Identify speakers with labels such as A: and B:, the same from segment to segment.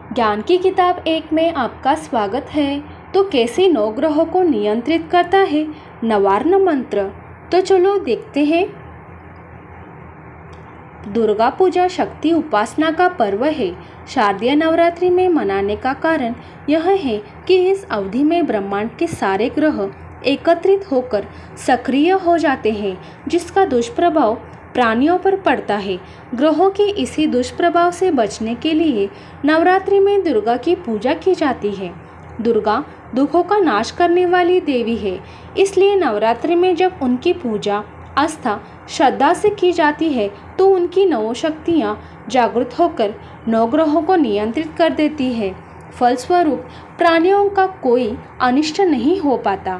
A: ज्ञान की किताब 1 में आपका स्वागत है। तो कैसे 9 ग्रहों को नियंत्रित करता है नवार्ण मंत्र, तो चलो देखते हैं। दुर्गा पूजा शक्ति उपासना का पर्व है। शारदीय नवरात्रि में मनाने का कारण यह है कि इस अवधि में ब्रह्मांड के सारे ग्रह एकत्रित होकर सक्रिय हो जाते हैं, जिसका दुष्प्रभाव प्राणियों पर पड़ता है। ग्रहों के इसी दुष्प्रभाव से बचने के लिए नवरात्रि में दुर्गा की पूजा की जाती है। दुर्गा दुखों का नाश करने वाली देवी है, इसलिए नवरात्रि में जब उनकी पूजा आस्था श्रद्धा से की जाती है तो उनकी 9 शक्तियाँ जागृत होकर 9 ग्रहों को नियंत्रित कर देती है। फलस्वरूप प्राणियों का कोई अनिष्ट नहीं हो पाता।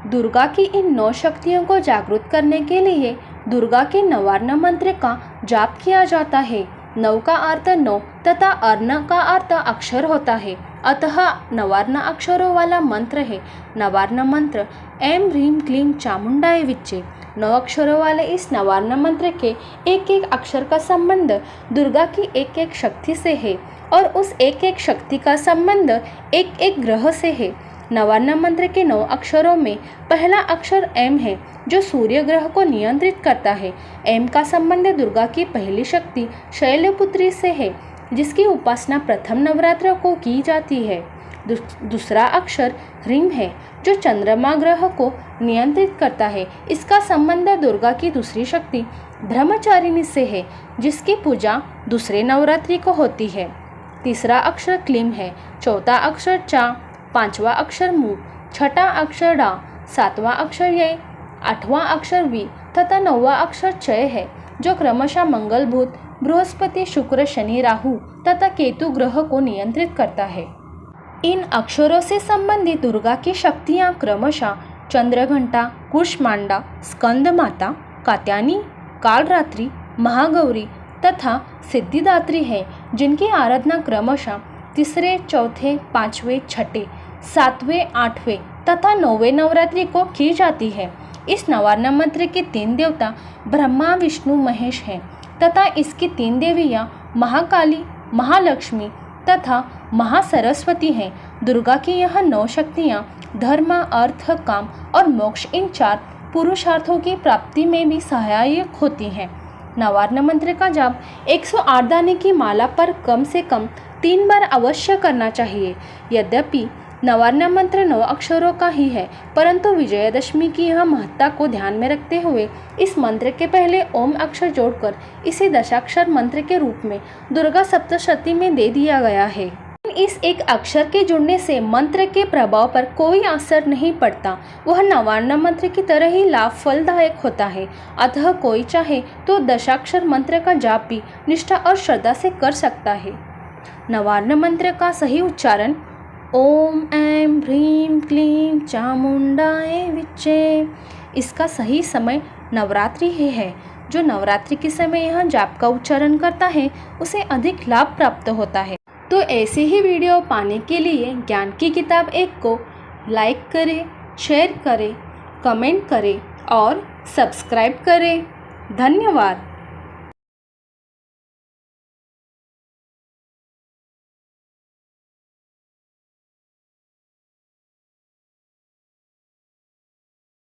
A: दुर्गा की इन 9 शक्तियों को जागृत करने के लिए दुर्गा के नवार्ण मंत्र का जाप किया जाता है। 9 का अर्थ 9 तथा अर्ण का अर्थ अक्षर होता है, अतः नवार्ण अक्षरों वाला मंत्र है। नवार्ण मंत्र ऐं ह्रीं क्लीं चामुंडाय विच्चे। 9 अक्षरों वाले इस नवार्ण मंत्र के एक एक अक्षर का संबंध दुर्गा की एक एक शक्ति से है और उस एक एक शक्ति का संबंध एक एक ग्रह से है। नवार्ण मंत्र के 9 अक्षरों में पहला अक्षर एम है, जो सूर्य ग्रह को नियंत्रित करता है। एम का संबंध दुर्गा की पहली शक्ति शैलपुत्री से है, जिसकी उपासना प्रथम नवरात्र को की जाती है। दूसरा अक्षर ह्रीं है, जो चंद्रमा ग्रह को नियंत्रित करता है। इसका संबंध दुर्गा की दूसरी शक्ति ब्रह्मचारिणी से है, जिसकी पूजा दूसरे नवरात्रि को होती है। तीसरा अक्षर क्लीं है, चौथा अक्षर चा, पांचवा अक्षर मु, छठा अक्षर डा, सातवां अक्षर ये, आठवां अक्षर वी तथा 9वां अक्षर चय है, जो क्रमशः मंगल बुध बृहस्पति शुक्र शनि राहु तथा केतु ग्रह को नियंत्रित करता है। इन अक्षरों से संबंधित दुर्गा की शक्तियाँ क्रमशः चंद्रघंटा, कुष्मांडा, स्कंद माता, कात्यायनी, कालरात्रि, महागौरी तथा सिद्धिदात्री है, जिनकी आराधना क्रमशः तीसरे, चौथे, पाँचवें, छठे, सातवें, आठवें तथा 9वें नवरात्रि को की जाती है। इस नवार्ण मंत्र के 3 देवता ब्रह्मा विष्णु महेश हैं तथा इसकी 3 देवियाँ महाकाली, महालक्ष्मी तथा महासरस्वती हैं। दुर्गा की यह 9 शक्तियाँ धर्म, अर्थ, काम और मोक्ष इन 4 पुरुषार्थों की प्राप्ति में भी सहायक होती हैं। नवार्ण मंत्र का जाप 108 दाने की माला पर कम से कम 3 बार अवश्य करना चाहिए। यद्यपि नवार्ण मंत्र 9 अक्षरों का ही है, परंतु विजयदशमी की यह महत्ता को ध्यान में रखते हुए इस मंत्र के पहले ओम अक्षर जोड़कर इसे दशाक्षर मंत्र के रूप में दुर्गा सप्तशती में दे दिया गया है। इस एक अक्षर के जुड़ने से मंत्र के प्रभाव पर कोई असर नहीं पड़ता, वह नवार्ण मंत्र की तरह ही लाभ फलदायक होता है। अतः कोई चाहे तो दशाक्षर मंत्र का जाप भी निष्ठा और श्रद्धा से कर सकता है। नवार्ण मंत्र का सही उच्चारण ओम ऐं ह्रीं क्लीं चामुंडाय विच्चे। इसका सही समय नवरात्रि ही है। जो नवरात्रि के समय यह जाप का उच्चारण करता है उसे अधिक लाभ प्राप्त होता है। तो ऐसे ही वीडियो पाने के लिए ज्ञान की किताब 1 को लाइक करें, शेयर करें, कमेंट करें और सब्सक्राइब करें। धन्यवाद।